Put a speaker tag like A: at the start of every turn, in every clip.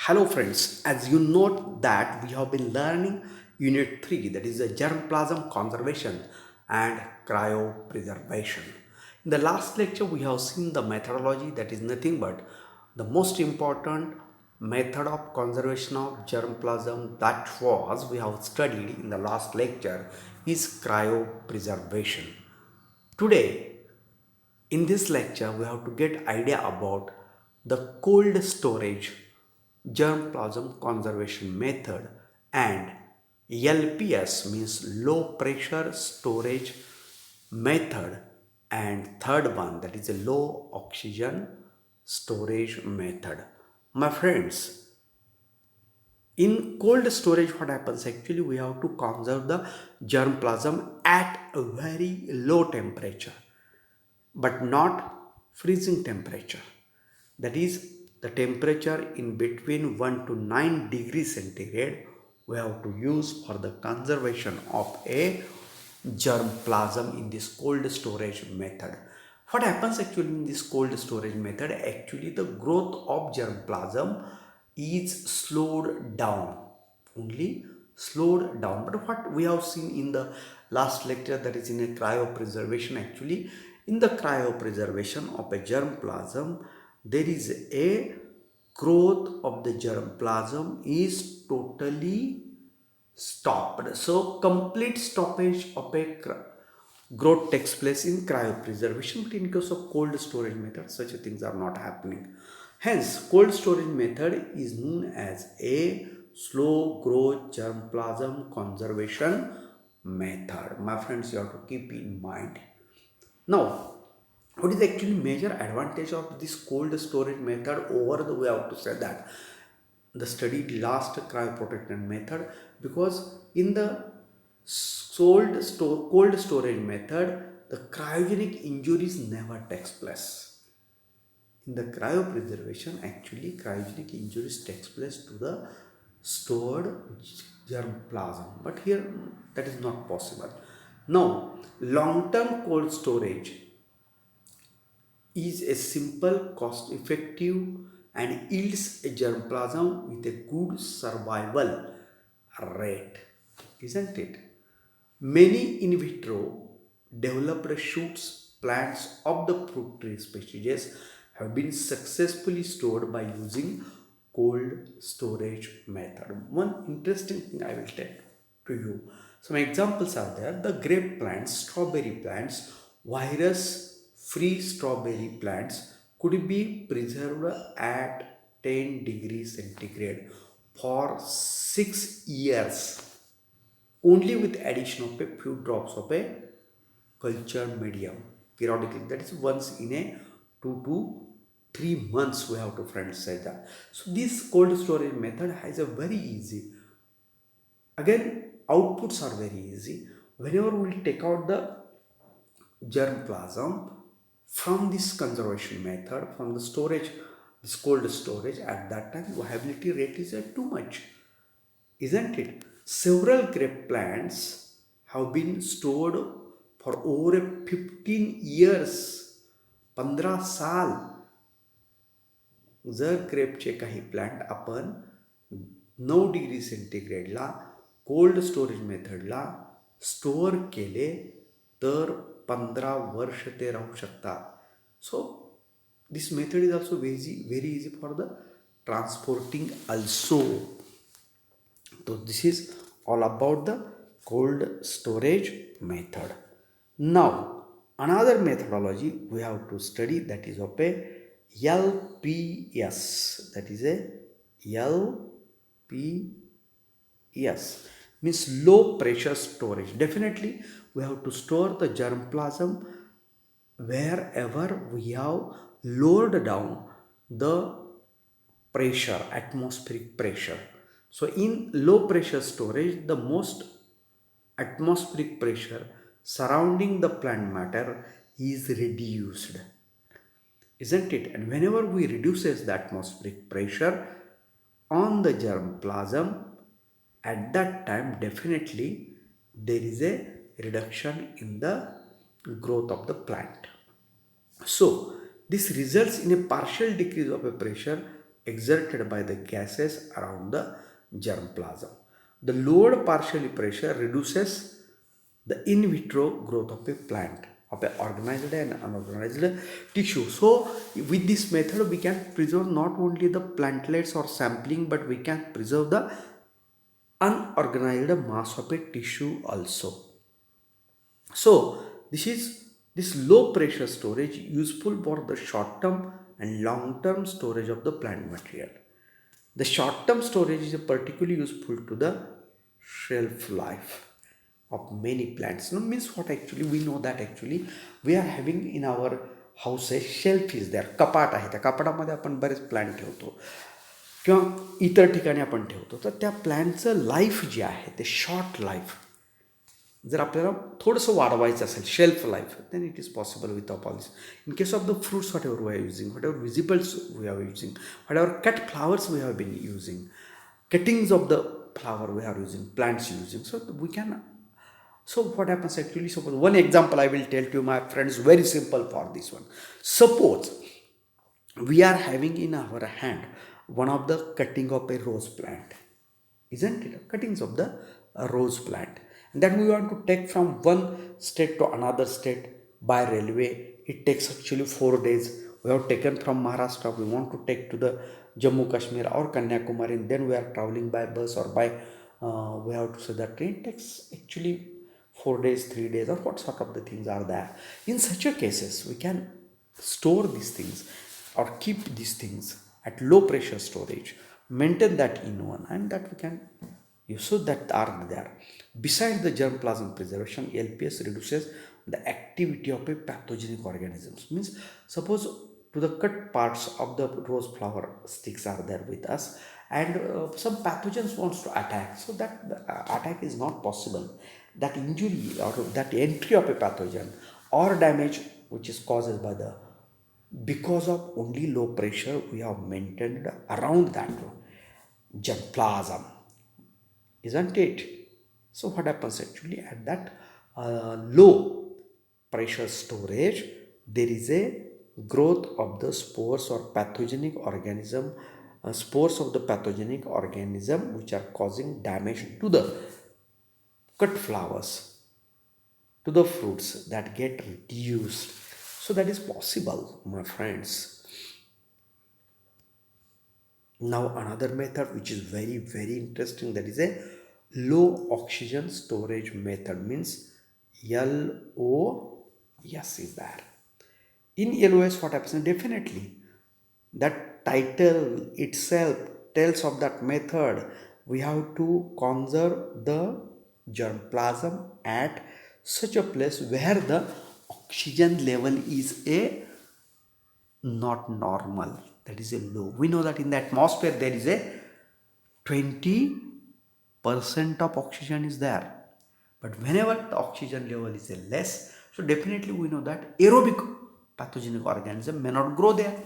A: Hello friends, as you note that we have been learning unit 3, that is the germplasm conservation and cryopreservation. In the last lecture we have seen the methodology, that is nothing but the most important method of conservation of germplasm that was we have studied in the last lecture is cryopreservation. Today in this lecture, we have to get idea about the cold storage germplasm conservation method and LPS means low pressure storage method, and third one, that is a low oxygen storage method. My friends, in cold storage what happens actually, we have to conserve the germplasm at a very low temperature but not freezing temperature. That is the temperature in between 1 to 9 degrees centigrade we have to use for the conservation of a germplasm in this cold storage method. What happens actually in this cold storage method? Actually, the growth of germplasm is slowed down, only slowed down. But what we have seen in the last lecture, that is in a cryopreservation, actually in the cryopreservation of a germplasm, there is a growth of the germplasm is totally stopped. So complete stoppage of a growth takes place in cryopreservation, but in case of cold storage method, such things are not happening. Hence, cold storage method is known as a slow growth germplasm conservation method. My friends, you have to keep in mind. Now, what is actually major advantage of this cold storage method over the, we have to say that the studied last cryoprotected method, because in the cold storage method the cryogenic injuries never takes place. In the cryopreservation, actually cryogenic injuries takes place to the stored germplasm, but here that is not possible. Now, long term cold storage is a simple, cost effective, and yields a germplasm with a good survival rate, isn't it? Many in vitro developed shoots plants of the fruit tree species have been successfully stored by using cold storage method. One interesting thing I will tell to you. Some examples are there: the grape plants, strawberry plants, virus free strawberry plants could be preserved at 10 degrees centigrade for 6 years only with addition of a few drops of a culture medium periodically. That is once in a 2 to 3 months we have to, friends, say that. So this cold storage method has a very easy, again, outputs are very easy. Whenever we will take out the germplasm from this conservation method, from the storage, this cold storage, at that time viability rate is too much, isn't it? Several grape plants have been stored for over 15 years. 15 साल जर ग्रेपचे काही plant आपण 9 degree सेंटीग्रेडला cold storage मेथडला store केले तर 15 वर्ष ते राहू शकतात. So this method is also very easy for the transporting also. So this is all about the cold storage method. Now another methodology we have to study, that is of a LPS. That is a LPS means low pressure storage. Definitely we have to store the germplasm wherever we have lowered down the pressure, atmospheric pressure. So in low pressure storage, the most atmospheric pressure surrounding the plant matter is reduced, isn't it? And whenever we reduces the atmospheric pressure on the germplasm, at that time definitely there is a reduction in the growth of the plant. So this results in a partial decrease of a pressure exerted by the gases around the germplasm. The lowered partial pressure reduces the in vitro growth of a plant, of a organized and unorganized tissue. So with this method we can preserve not only the plantlets or sampling, but we can preserve the unorganized mass of a tissue also. So this low pressure storage useful for the short term and long term storage of the plant material. The short term storage is particularly useful to the shelf life of many plants. No, means what actually we know that actually we are having in our houses shelf is there, कपाट आहे, त्या कपाटामध्ये आपण बरेच plant ठेवतो किंवा इतर ठिकाणी आपण ठेवतो. तर त्या प्लॅनचं लाईफ जे आहे ते शॉर्ट लाईफ जर आपल्याला थोडंसं वाढवायचं असेल shelf life, then it is possible with policy. In case of the fruits whatever we are using, whatever vegetables we are using, whatever cut flowers we have been using, cuttings of the flower we are using, plants using, so we can. So what happens actually, suppose one example I will tell to you my friends, very simple for this one. Suppose we are having in our hand one of the cutting of a rose plant, isn't it, cuttings of the rose plant, and that we want to take from one state to another state by railway. It takes actually 4 days. We have taken from Maharashtra, we want to take to the Jammu Kashmir or Kanyakumari, and then we are traveling by bus or by we have to say that train takes actually 4 days, 3 days, or what sort of the things are there. In such a cases we can store these things or keep these things at low pressure storage, maintain that in one, and that we can use. So that are there. Besides the germplasm preservation, LPS reduces the activity of a pathogenic organisms. Means suppose to the cut parts of the rose flower sticks are there with us, and some pathogens wants to attack, so that the attack is not possible. That injury or that entry of a pathogen or damage which is caused by the, because of only low pressure we have maintained around that germplasm, isn't it? So what happens actually at that low pressure storage, there is a growth of the spores or pathogenic organism, spores of the pathogenic organism which are causing damage to the cut flowers, to the fruits, that get reduced. So that is possible, my friends. Now another method which is very very interesting, that is a low oxygen storage method, means LOS is there. In LOS what happens? Definitely that title itself tells of that method. We have to conserve the germplasm at such a place where the oxygen level is a not normal, that is a low. We know that in the atmosphere there is a 20% of oxygen is there, but whenever the oxygen level is a less, so definitely we know that aerobic pathogenic organism may not grow there.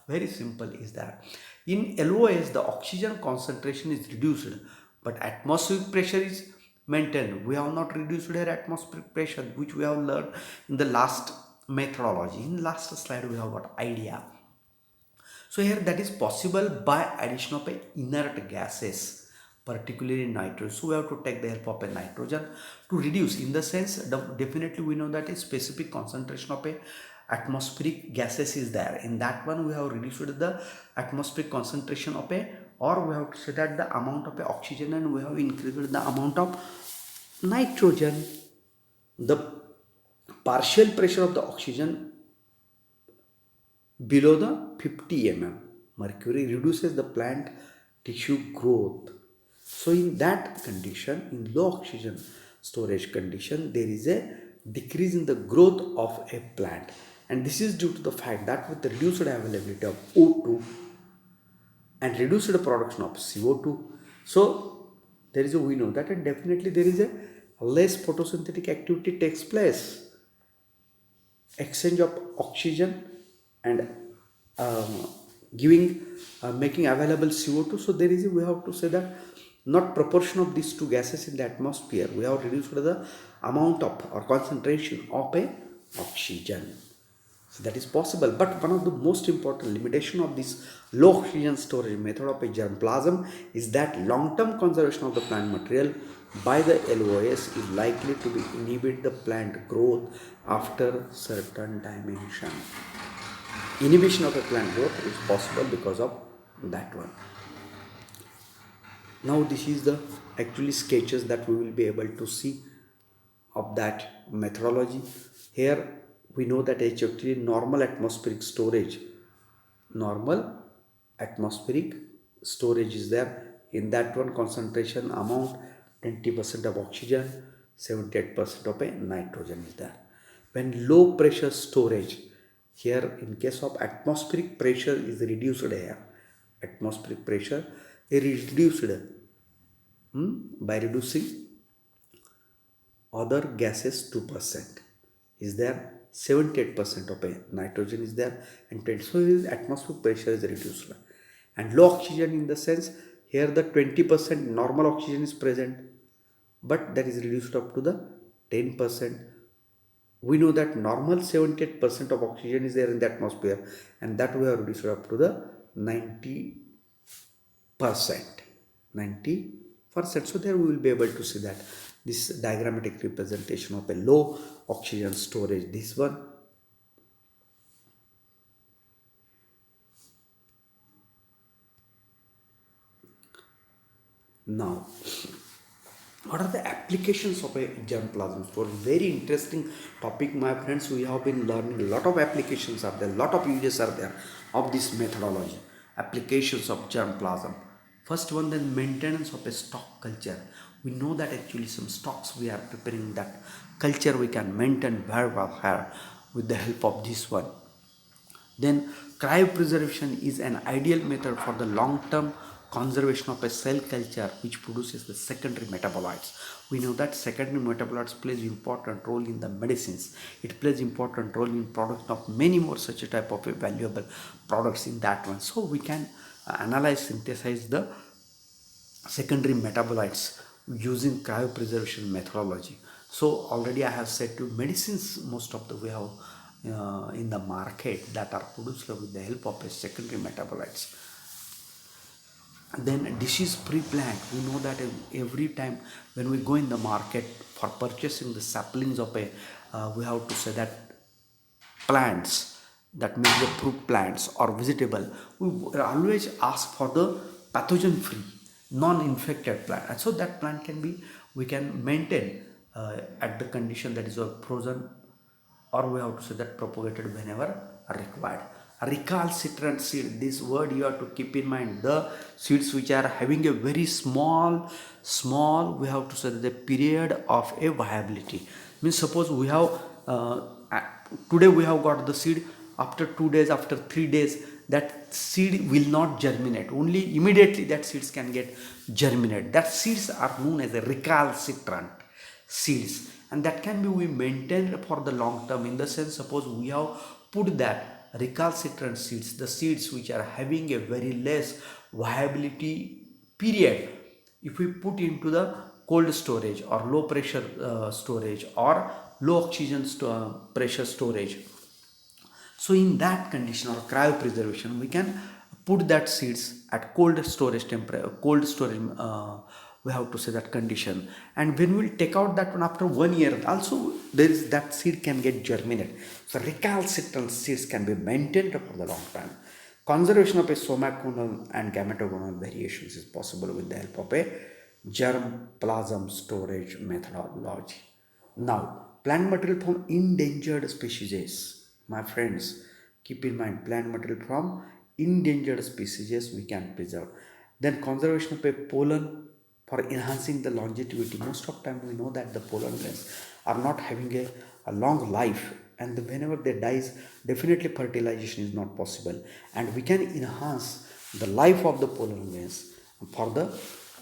A: Very simple is that. In LOS the oxygen concentration is reduced, but atmospheric pressure is maintained. We have not reduced their atmospheric pressure, which we have learned in the last methodology. In last slide we have got idea. So here that is possible by addition of inert gases, particularly nitrogen. So we have to take the help of a nitrogen to reduce, in the sense definitely we know that a specific concentration of a atmospheric gases is there. In that one we have reduced the atmospheric concentration of a, or we have to say that the amount of a oxygen, and we have increased the amount of nitrogen. The partial pressure of the oxygen below the 50 mm mercury reduces the plant tissue growth. So in that condition, in low oxygen storage condition, there is a decrease in the growth of a plant, and this is due to the fact that with the reduced availability of O2 and reduced production of CO2, so there is a, we know that, and definitely there is a less photosynthetic activity takes place, exchange of oxygen and giving making available CO2. So there is a, we have to say that not proportion of these two gases in the atmosphere, we have reduced the amount of or concentration of a oxygen. So that is possible. But one of the most important limitation of this low oxygen storage method of a germplasm is that long-term conservation of the plant material by the LOS is likely to be inhibit the plant growth after certain dimension. Inhibition of a plant growth is possible because of that one. Now this is the actually sketches that we will be able to see of that methodology. Here we know that actually normal atmospheric storage is there. In that one, concentration amount 20% of oxygen, 78% of a nitrogen is there. When low pressure storage, here in case of atmospheric pressure is reduced here, atmospheric pressure is reduced by reducing other gases 2% is there, 78% of a nitrogen is there, and 20, so his atmospheric pressure is reduced. And low oxygen in the sense, here the 20% normal oxygen is present, but that is reduced up to the 10%. We know that normal 78% of oxygen is there in the atmosphere, and that we have reduced up to the 90%. 90%. So there we will be able to see that this diagrammatic representation of a low oxygen storage, this one. Now, what are the applications of a germplasm store? Very interesting topic, my friends. We have been learning a lot of applications are there, lot of uses are there of this methodology. Applications of germplasm. First one, then maintenance of a stock culture. We know that actually some stocks we are preparing, that culture we can maintain very well here with the help of this one. Then cryopreservation is an ideal method for the long-term conservation of a cell culture which produces the secondary metabolites. We know that secondary metabolites plays important role in the medicines. It plays important role in production of many more such a type of valuable products in that one. So we can analyze, synthesize the secondary metabolites using cryopreservation methodology. So already I have said to medicines, most of the we have in the market that are produced with the help of a secondary metabolites. Then disease pre-plant. We know that every time when we go in the market for purchasing the saplings of a, we have to say that plants, that means the fruit plants or vegetable, we always ask for the pathogen free, non-infected plant, and so that plant can be, we can maintain at the condition that is frozen, or we have to say that propagated whenever required. Recalcitrant seed, this word you have to keep in mind, the seeds which are having a very small, we have to say that the period of a viability, means suppose we have today we have got the seed, after 2 days, after 3 days, that seed will not germinate, only immediately that seeds can get germinate. That seeds are known as a recalcitrant seeds, and that can be we maintained for the long term, in the sense suppose we have put that recalcitrant seeds, the seeds which are having a very less viability period, if we put into the cold storage or low pressure storage or low oxygen pressure storage, so in that condition or cryopreservation, we can put that seeds at cold storage temperature, cold storage. We have to say that condition, and when we will take out that one after 1 year, also there is that seed can get germinated. So recalcitrant seeds can be maintained for the long time. Conservation of a somagonal and gametogonal variations is possible with the help of a germplasm storage methodology. Now, plant material from endangered species. My friends, keep in mind, plant material from endangered species we can preserve. Then conservation of a pollen for enhancing the longevity. Most of time we know that the pollen grains are not having a long life, and whenever they dies, definitely fertilization is not possible, and we can enhance the life of the pollen grains for the,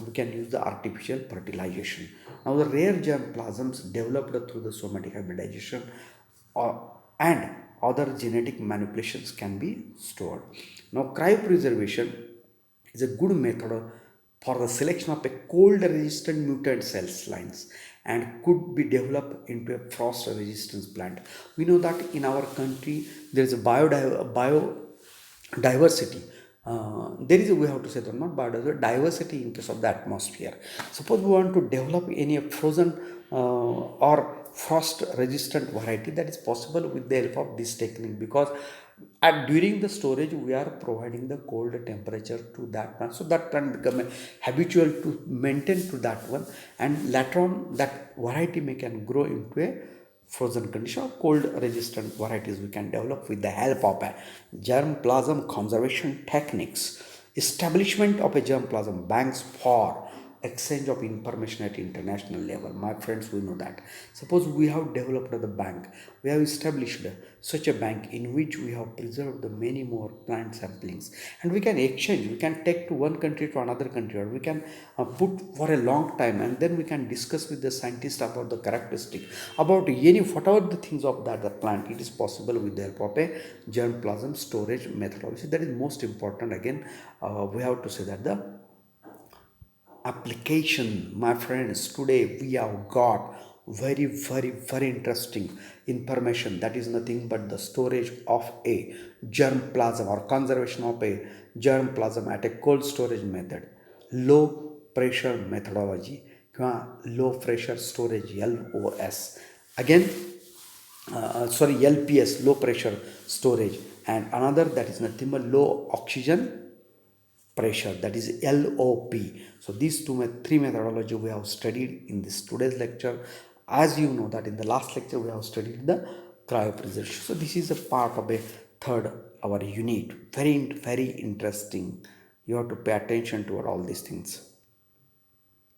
A: we can use the artificial fertilization. Now the rare germplasms developed through the somatic hybridization and other genetic manipulations can be stored. Now cryopreservation is a good method for the selection of a cold resistant mutant cells lines and could be developed into a frost resistance plant. We know that in our country there is a biodiversity. There is a, we have to say that not biodiversity, diversity in case of the atmosphere. Suppose we want to develop any frozen or frost resistant variety, that is possible with the help of this technique, because during the storage we are providing the cold temperature to that plant, so that plant become habitual to maintain to that one, and later on that variety may can grow into a frozen condition or cold resistant varieties we can develop with the help of a germplasm conservation techniques. Establishment of a germplasm banks for exchange of information at international level. My friends, we know that. Suppose we have developed the bank, we have established such a bank in which we have preserved the many more plant samplings, and we can exchange, we can take to one country to another country, or we can put for a long time, and then we can discuss with the scientist about the characteristic, about any whatever the things of that the plant. It is possible with the help of a germplasm storage methodology. That is most important. Again, we have to say that the application, my friends, today we have got very interesting information, that is nothing but the storage of a germplasm or conservation of a germplasm at a cold storage method, low pressure methodology, low pressure storage, LOS. Again, sorry, LPS, low pressure storage, and another that is nothing but low oxygen pressure, that is LOP. So these three methodology we have studied in this today's lecture. As you know that in the last lecture we have studied the cryopreservation. So this is a part of a third our unit. Very interesting. You have to pay attention to all these things.